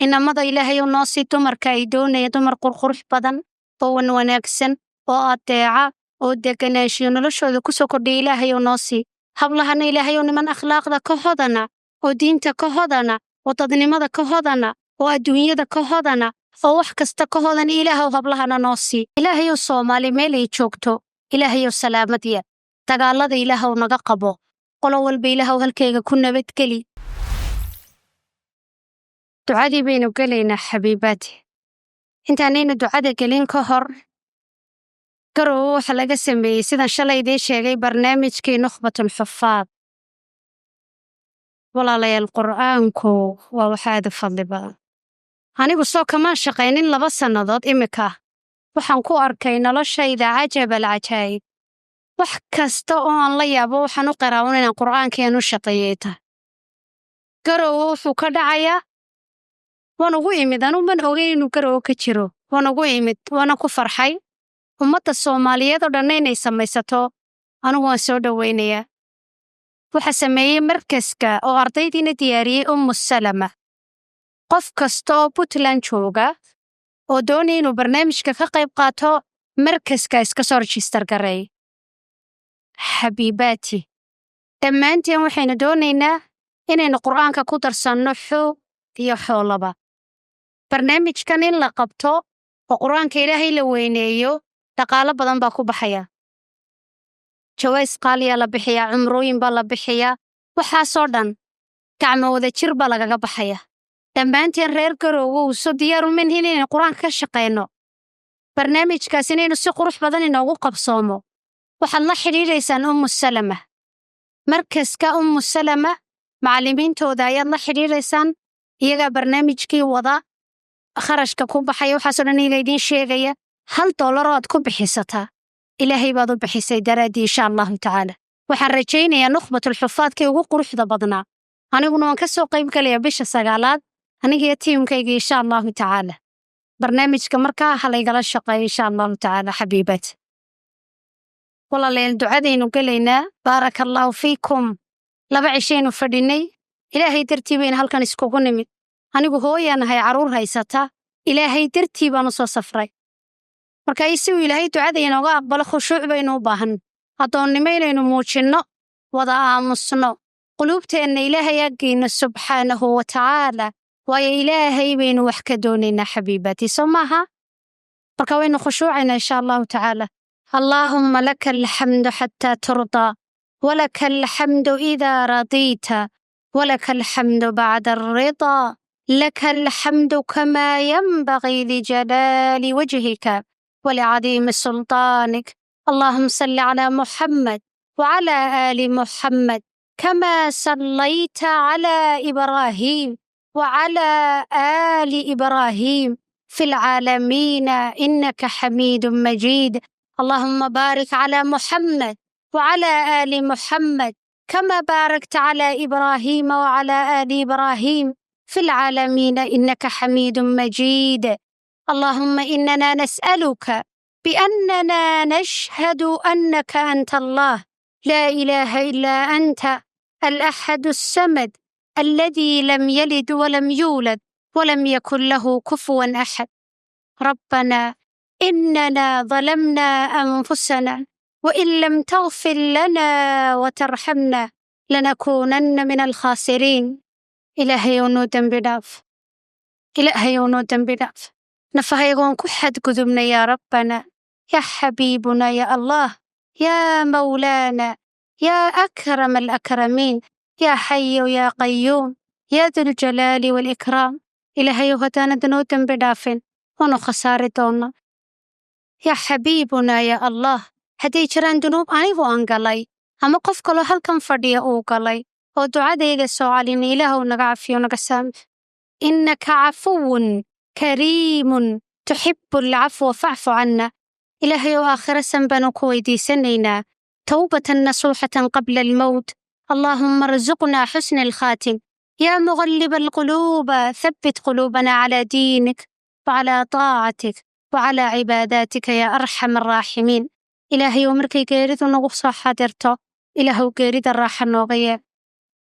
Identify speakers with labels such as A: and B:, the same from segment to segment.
A: inamada ilaahayow noo sii dumarka ay doonaya dumar qurqurux badan oo wanaagsan oo adeeca oo deganaanshiyo noloshooda kusoo kordhiya ilaahayow noo sii hablahana ilaahayow niman akhlaaqda ka hodana oo diinta ka hodana oo dadnimada ka hodana oo adduunyada ka hodana oo wax kasta ka hodan ilaahow hablahana noo sii ilaahayow Soomaali meel ay joogto ilaahayow salaamadiya dagaalada ilaahow naga qabo qolo walba ilaahow halkayga ku nabadgeli ducadii baynu gelaynaa xabiibaati intaanaynu ducada gelin ka hor garow waxa laga sameeyey sidan shalay idiin sheegay barnaamijkii nukhbatul xufaad walaalayaal qur'aanku waa wax aad u fadli badan anigu soo kamaan shaqaynin 2 sannadood imika waxaan ku arkay noloshayda cajab alcajaayib wax kasta oo aan la yaabo waxaan u qiraawin inaan qur'aankeenu shaqeeyay garow wuxuu ka dhacayaa waan ugu imid anu man ogeyn inuu garow ka jiro waan ugu imid waana ku farxay ummadda Soomaaliyeed oo dhan inay samaysato anigu waan soo dhaweynayaa waxa sameeyay markaska oo ardaydiina diyaariyay Salama qof kasta oo Puntland jooga oo doonaya inuu barnaamijka ka qayb qaato markaska iska soo register gareey xabiibaati dhammaanteen waxaynu doonaynaa inaynu qur'aanka ku darsanno xoog iyo xoolaba barnaamijkan in la qabto oo qur'aanka ilaahay la weyneeyo dhaqaale badan baa ku baxaya jaways qaaliya la bixiya cumrooyin baa la bixiya waxaasoo dhan gacmo wada jir baa lagaga baxaya dhammaanteen reer garoowow soo diyaar uma nihin inaynu qur'aanka ka shaqayno barnaamijkaas inaynu si qurux badan inoogu qabsoomo waxaad la xidhiidhaysaan Salama markaska Salama macallimiintooda ayaad la xidhiidhaysaan iyagaa barnaamijkii wada kharashka ku baxaya waxaasoo dhan idiin sheegaya $1 aad ku bixisataa ilaahay baad u bixisay daraadii insha Allahu tacaala waxaan rajaynayaa nukhbatul xufaadkii ugu quruxda badnaa aniguna waan ka soo qayb galayaa bisha 9aad aniga iyo tiimkayga insha Allahu tacaala barnaamijka markaa halaygala shaqeeyo insha Allahu tacaala xabiibaat walaalayaal ducadaynu gelaynaa baarakallahu fiikum 2 cishaynu fadhinay ilaahay dartii bayna halkan iskugu nimid anigu hooyaanahay caruur haysata ilaahay dartii baan u soo safray marka isuu ilaahay ducada inooga aqbalo khushuuc baynu u baahan adoonnimo inaynu muujinno wada aamusno qulubteenna ilaahay aggeena subxaanahu wa tacaala waayo ilaahay baynu wax ka doonaynaa xabiibaati soo maaha marka waynu khushuucaynaa insha Allahu tacaala allaahumma laka alxamdu xataa turdaa walaka alxamdu idaa radiita walaka alxamdu bacda alridaa لك الحمد كما ينبغي لجلال وجهك ولعظيم سلطانك اللهم صل على محمد وعلى آل محمد كما صليت على إبراهيم وعلى آل إبراهيم في العالمين إنك حميد مجيد اللهم بارك على محمد وعلى آل محمد كما باركت على إبراهيم وعلى آل إبراهيم في العالمين إنك حميد مجيد اللهم إننا نسألك بأننا نشهد أنك أنت الله لا إله إلا أنت الأحد الصمد الذي لم يلد ولم يولد ولم يكن له كفوا أحد ربنا إننا ظلمنا أنفسنا وإن لم تغفر لنا وترحمنا لنكونن من الخاسرين إلهي ونودن بداف إلهي ونودن بداف نفهيغون كحد قدمنا يا ربنا يا حبيبنا يا الله يا مولانا يا أكرم الأكرمين يا حي يا قيوم يا ذو الجلال والإكرام إلهي وهدانا دنودن بدافن ونخسار دونا يا حبيبنا يا الله هدي جران دنوب أنيغو أنقلي أما قفك لو هل كان فرديا أوقلي ودعاديدا سوالين إلهو نغعفيو نغسام إنك عفو كريم تحب العفو فاعف عنا إلهي وآخر سنبانو كويدي سنينا توبة نصوحة قبل الموت اللهم ارزقنا حسن الخاتم يا مغلب القلوب ثبت قلوبنا على دينك وعلى طاعتك وعلى عباداتك يا أرحم الراحمين إلهي ومركي قيرد ونغصى حادرته إلهي وقيرد الراحة النوغية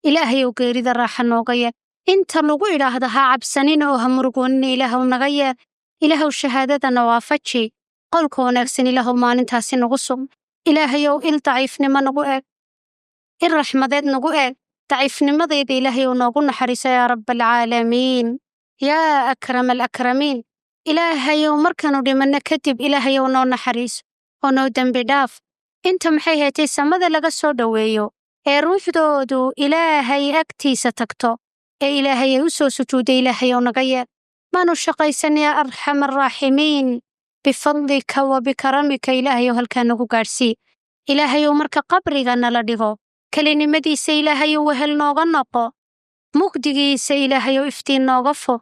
A: إلهي وقيرد الراحة النوغية inta lagu idhaahdo ha cabsanin oo ha murugoonin ilaahow naga yeel ilaahow shahaadadana waafaji qowlka wanaagsan ilaahow maalintaasi nagu sug ilaahayow il daciifnimo nagu eeg il raxmadeed nagu eeg daciifnimadayda ilaahayow noogu naxariiso yaa rabbalcaalamiin yaa akram alakramiin ilaahayow markaanu dhimanno kadib ilaahayow noo naxariiso oo noo dembi dhaaf inta maxay heetay samada laga soo dhoweeyo ee ruuxdoodu ilaahay agtiisa tagto ee ilaahayay u soo sujuuday ilaahayow naga yeel maanu shaqaysan yaa arxam arraaximiin bifadlika wa bikaramika ilaahayow halkaa nagu gaadhsii ilaahayow marka qabriga nala dhigo kelinimadiisa ilaahayow wehel nooga noqo mugdigiisa ilaahayow iftiin nooga fog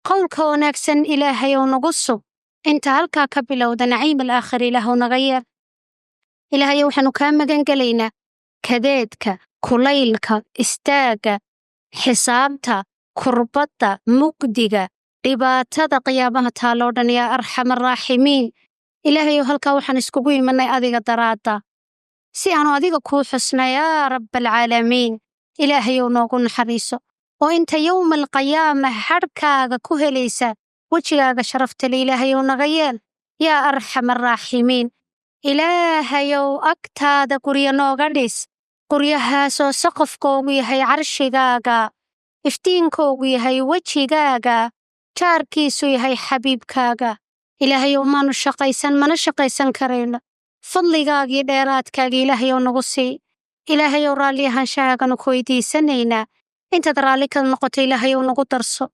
A: qowlka wanaagsan ilaahayow nagu sug inta halkaa ka bilowda naciim alaakhir ilaahow naga yeel ilaahayow waxaanu kaa magan gelaynaa kadeedka kulaylka istaagga xisaabta kurbadda mugdiga dhibaatada qiyaamaha taaloo dhan yaa arxam arraaximiin ilaahayow halkaa waxaan iskugu imanay adiga daraadda si aanu adiga kuu xusna yaa rabbalcaalamiin ilaahayow noogu naxariiso oo inta yowma alqiyaama hadhkaaga ku helaysa wejigaaga sharaftale ilaahayow naga yeel yaa arxam arraaximiin ilaahayow agtaada guryo nooga dhis guryahaasoo saqafkoogu yahay carshigaaga iftiinkoogu yahay wejigaaga jaarkiisu yahay xabiibkaaga ilaahayow maanu shaqaysan mana shaqaysan karayno fadligaagii dheeraadkaaga ilaahayow nagu sii ilaahayow raalli ahaanshahaaganu ku weydiisanaynaa intaad raalli ka noqoto ilaahayow nagu darso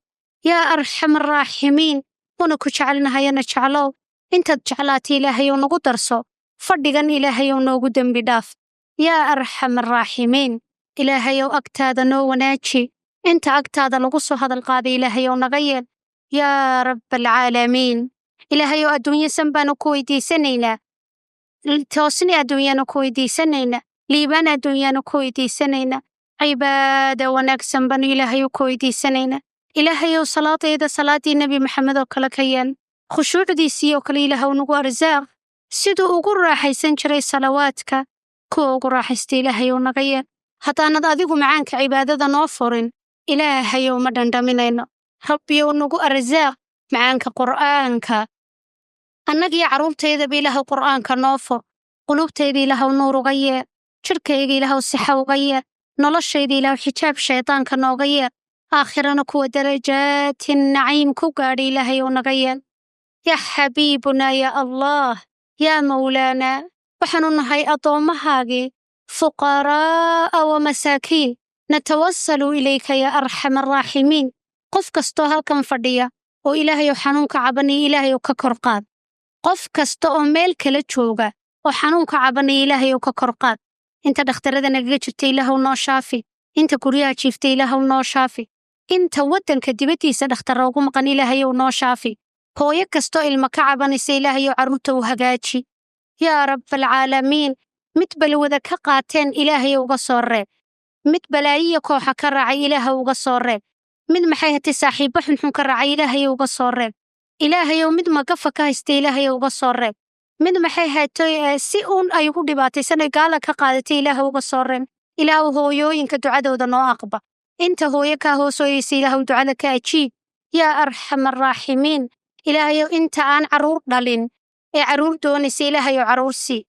A: yaa arxam arraaximiin una ku jecelnahayana jeclow intaad jeclaatay ilaahayow nagu darso fadhigan ilaahayow noogu dembi dhaaf yaa arxam arraaximiin ilaahayow agtaada noo wanaaji inta agtaada lagu soo hadal qaaday ilaahayow naga yeel yaa rabbalcaalamiin ilaahayow adduunyo san baanu ku weydiisanaynaa toosni adduunyaanu ku weydiisanaynaa liibaan adduunyaanu ku weydiisanaynaa cibaada wanaagsan baanu ilaahayow ku weydiisanaynaa ilaahayow salaadayda salaaddii nebi maxamed oo kale ka yeel khushuucdiisii oo kale ilaahow nagu arsaaq siduu ugu raaxaysan jiray salawaadka kuwa ugu raaxaysta ilaahayow naga yeel haddaanad adigu macaanka cibaadada noo furin ilaahayow ma dhandhaminayno rabbiyow nagu arsaaq macaanka qur'aanka annagiyo carruurtaydaba ilaahow qur'aanka noo fur qulubtayda ilaahow nuur uga yeel jidhkayga ilaahow sixa uga yeel noloshayda ilaahow xijaab shaydaanka nooga yeel aakhirana kuwa darajaatin naciim ku gaadha ilaahayow naga yeel yaa xabiibunaa yaa allaah yaa mawlaanaa waxaanu nahay addoommahaagii fuqaraa'a wa masaakiin natawassalu ilayka yaa arxam arraaximiin qof kastoo halkan fadhiya oo ilaahayow xanuunka cabanaya ilaahayow ka kor qaad qof kasta oo meel kala jooga oo xanuunka cabanaya ilaahayow ka kor qaad inta dhakhtarada nagaga jirta ilaahow noo shaafi inta guryaha jiifta ilaahow noo shaafi inta waddanka dibaddiisa dhakhtarra ugu maqan ilaahayow noo shaafi hooyo kastoo ilma ka cabanaysa ilaahayow carruurta u hagaaji yaa rabbalcaalamiin mid balwada ka qaateen ilaahayow uga soo reeb mid balaayiya kooxa ka raacay ilaahow uga soo reeb mid maxay hatay saaxiibbo xunxun ka raacay ilaahayow uga soo reeb ilaahayow mid magafa ka haysta ilaahayow uga soo reeb mid maxay hatay si uun ay ugu dhibaataysanay gaala ka qaadatay ilaahow uga soo reeb ilaahow hooyooyinka ducadooda noo aqba inta hooyo kaa hoosooyaysa ilaahow ducada ka ajiib yaa arxam arraaximiin ilaahayow inta aan carruur dhalin ee carruur doonaysa ilaahayow carruur sii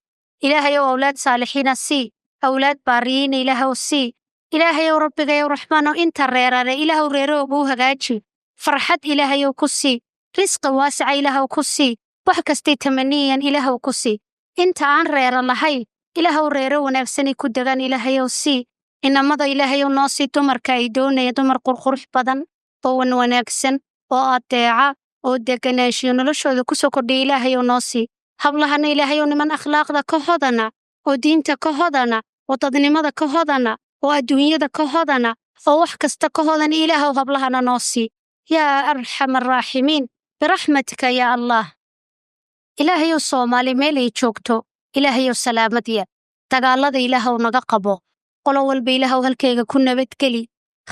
A: ilaahayow awlaad saalixiina sii awlaad baariyiina ilaahow sii ilaahayow rabbigayow raxmaanow inta reerare ilaahow reerahooga u hagaaji farxad ilaahayow ku sii risqi waasica ilaahow ku sii wax kastay tamaniyan ilaahow ku sii inta aan reero lahayn ilaahow reero wanaagsani ku degaan ilaahayow sii inamada ilaahayow noo sii dumarka ay doonaya dumar qurqurux badan oo wanaagsan oo adeeca oo deganaanshiyo noloshooda ku soo kordhiya ilaahayow noo sii hablahana ilaahayow niman akhlaaqda ka hodana oo diinta ka hodana oo dadnimada ka hodana oo adduunyada ka hodana oo wax kasta ka hodana ilaahow hablahana noo sii yaa arxam arraaximiin biraxmatika yaa allaah ilaahayow soomaali meel ay joogto ilaahayow salaamad yeel dagaalada ilaahow naga qabo qolo walba ilaahow halkayga ku nabadgeli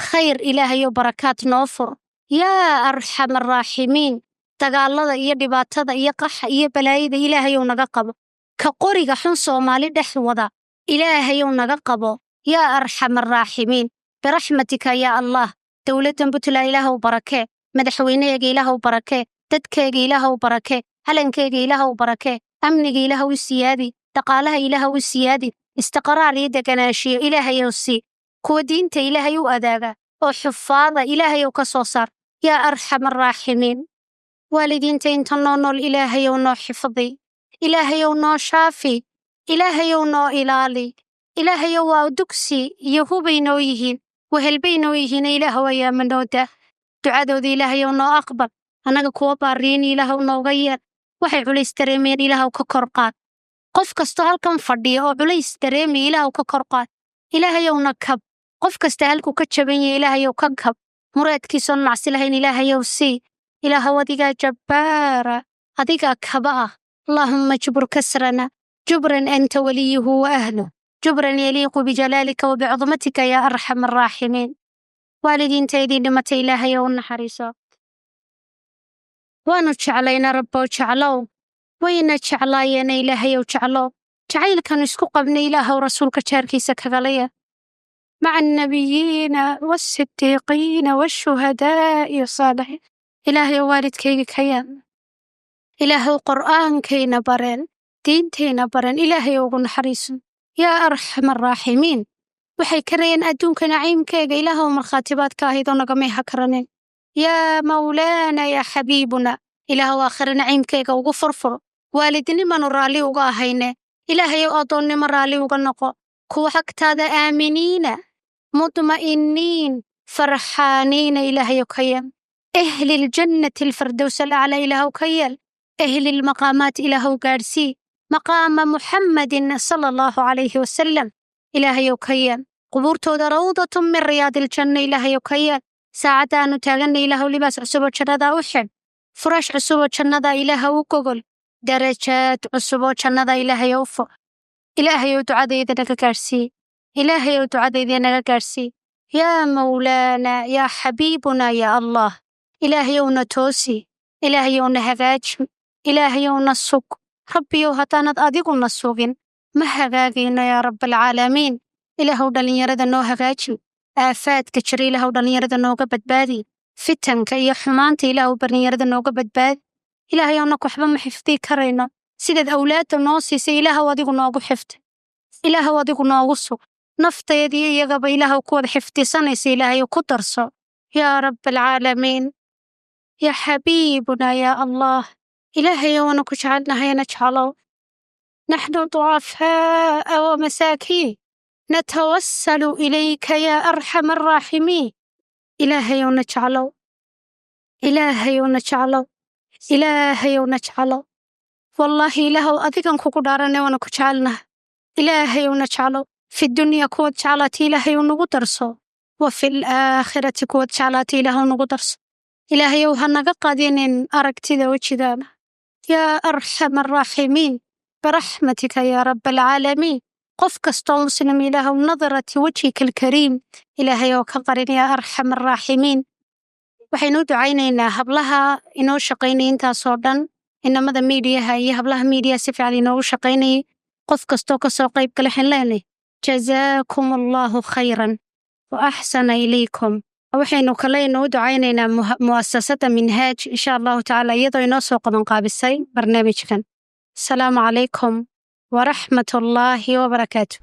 A: khayr ilaahayow barakaad noo fur yaa arxam arraaximiin dagaalada iyo dhibaatada iyo qaxa iyo balaayada ilaahayow naga qabo ka qoriga xun soomaali dhex wada ilaahayow naga qabo yaa arxam arraaximiin biraxmatika yaa allaah dowladdan Puntland Ilaahow barakee, madaxweynaheega Ilaahow barakee, dadkeega Ilaahow barakee, halankeyga Ilaahow barakee, amniga Ilaahow u siyaadi, dhaqaalaha Ilaahow u siyaadi, istiqraar iyo deganaanshiyo Ilaahayow sii, kuwa diinta Ilaahay u adaaga oo xufaada Ilaahayow ka soo saar, yaa arxamar raaximiin. waalidiinta inta noo nool Ilaahayow noo xifdi, Ilaahayow noo shaafi, Ilaahayow noo ilaali, Ilaahayow waa dugsi iyo hubay noo yihiin, wehelbay noo yihiin, Ilaahow ayaa manooda. ducadooda Ilaahayow noo aqbal, annaga kuwa baariin Ilaahow nooga yeel, waxay culays dareemeen Ilaahow ka kor qaad. qof kastoo halkan fadhiya oo culays dareemaya Ilaahow ka kor qaad, Ilaahayowna kab. qof kasta halkuu ka jaban yahay Ilaahayow ka kab, muraadkiisoon macsi lahayn Ilaahayow sii. ilaahow adigaa jabbaara, adigaa kaba ah. allahumma jbur kasrana jubran anta waliyuhu wa ahluh, jubran yaliiqu bijalaalika wa bicudmatika yaa arxam arraaximiin. waalidiintaydii dhimatay Ilaahayow u naxariiso. waanu jeclayna rabbow jeclow, wayna jeclaayeena Ilaahayow jeclow. jacaylkan isku qabnay Ilaahow rasuulka jaarkiisa kagalaya. maca annabiyiina waasidiiqiina waashuhadaa'i wasaalixiin. Ilaahayow waalidkayga ka yeel. Ilaahow qur'aankayna bareen, diintayna bareen, Ilaahayow ugu naxariiso. yaa arxam arraaximiin. waxay karayeen adduunka naciimkayga, Ilaahow markhaatibaad ka ahayd oo nagamay hakaranin. yaa mawlaana yaa xabiibuna, Ilaahow aakhire naciimkayga ugu furfuro. waalidnimanu raalli uga ahayne, Ilaahayow addoonnimo raalli uga noqo. kuwa xagtaada aaminiina, mudma'iniin, farxaaniina, Ilaahayow ka yeel. أهل الجنة الفردوس الأعلى إلهو كيال. أهل المقامات إلهو قارسي. مقام محمد صلى الله عليه وسلم إلهي كيال. قبورتو روضة من رياض الجنة إلهي كيال. ساعدان تاغن إلهو لباس عصوبة جنة وحن. فراش عصوبة جنة إلهو قبل. درجات عصوبة جنة إلهي وفق. إلهي دعاء إذنك قارسي. إلهي دعاء إذنك قارسي. يا مولانا يا حبيبنا يا الله. ilaahayowna toosi, ilaahayowna hagaajin, ilaahayowna sug. rabbiyow haddaanad adiguna sugin ma hagaagayno yaa rabbalcaalamiin. ilaahow dhallinyarada noo hagaajin, aafaadka jira ilaahow dhallinyarada nooga badbaadi, fitanka iyo xumaanta ilaahow dhallinyarada nooga badbaadi. ilaahayowna waxba ma xifdii karayno, sidaad awlaadda noo siisay ilaahow adigu noogu xifdi, ilaahow adigu noogu sug. naftayadii iyagaba ilaahow kuwada xifdisanaysa ilaahayow ku darso yaa rabbalcaalamiin. يا حبيبنا يا الله. إلهي وانا كجعلنا هيا نجعلو. نحن ضعفاء ومساكين نتوسل إليك يا أرحم الراحمين. إلهي ونجعلو، إلهي ونجعلو، إلهي ونجعلو. والله إلهو أذيكن كقدارنا وانا كجعلنا. إلهي ونجعلو في الدنيا كود جعلت إلهي ونقدرسو، وفي الآخرة كود جعلت إلهي ونقدرسو. إلهيو هنغا قادين أركتida وجدانا يا أرحم الراحمين برحمتك يا رب العالمين. قف كستو مسلم إلهو نظرة وجهك الكريم إلهيو كقرين يا أرحم الراحمين. waxaynu ducaynaynaa hablaha inoo shaqaynay intaasoo dhan, inamada miidiyaha iyo hablaha miidiya si fiican inoogu shaqaynayay. qof kastoo kasoo qayb gala waxaan leenahay jazaakum allahu khayran wa axsana ilaykum. waxaynu kale inoo ducaynaynaa mu'asasada minhaaj insha allahu tacaala iyadoo inoo soo qaban qaabisay barnaamijkan. asalaamu calaykum waraxmatullaahi wabarakaatu.